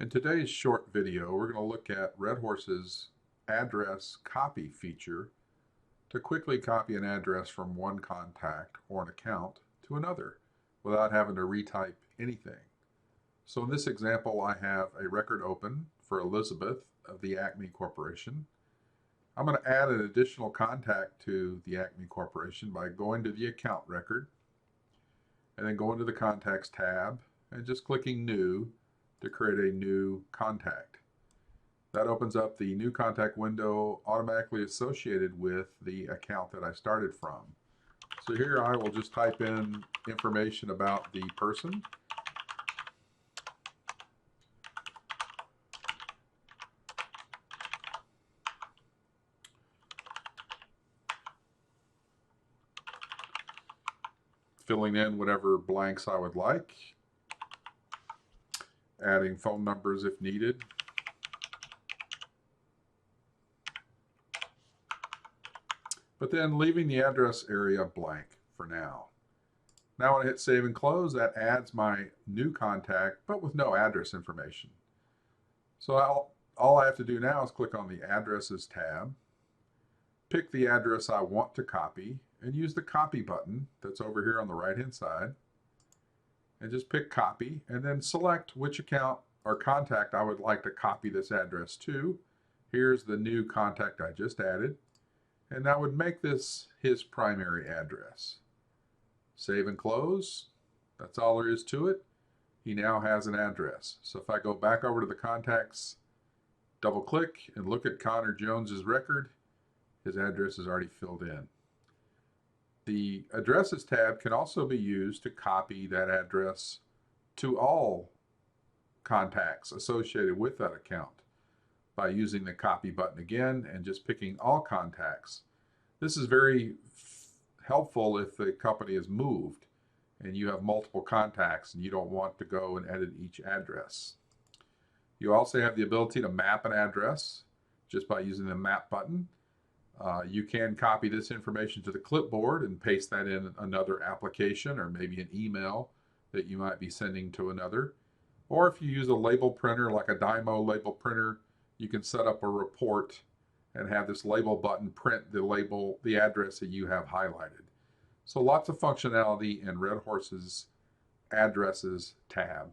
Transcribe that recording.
In today's short video, we're going to look at RedHorse's address copy feature to quickly copy an address from one contact or an account to another without having to retype anything. So in this example, I have a record open for Elizabeth of the Acme Corporation. I'm going to add an additional contact to the Acme Corporation by going to the account record and then going to the Contacts tab and just clicking New to create a new contact. That opens up the new contact window automatically associated with the account that I started from. So here I will just type in information about the person. Filling in whatever blanks I would like. Adding phone numbers if needed. But then leaving the address area blank for now. Now when I hit save and close, that adds my new contact, but with no address information. So all I have to do now is click on the Addresses tab, pick the address I want to copy, and use the Copy button that's over here on the right-hand side. And just pick Copy, and then select which account or contact I would like to copy this address to. Here's the new contact I just added, and that would make this his primary address. Save and close. That's all there is to it. He now has an address. So if I go back over to the contacts, double click and look at Connor Jones's record, his address is already filled in. The Addresses tab can also be used to copy that address to all contacts associated with that account by using the Copy button again and just picking all contacts. This is very helpful if the company is moved and you have multiple contacts and you don't want to go and edit each address. You also have the ability to map an address just by using the Map button. You can copy this information to the clipboard and paste that in another application or maybe an email that you might be sending to another. Or if you use a label printer like a Dymo label printer, you can set up a report and have this label button print the address that you have highlighted. So lots of functionality in RedHorse's Addresses tab.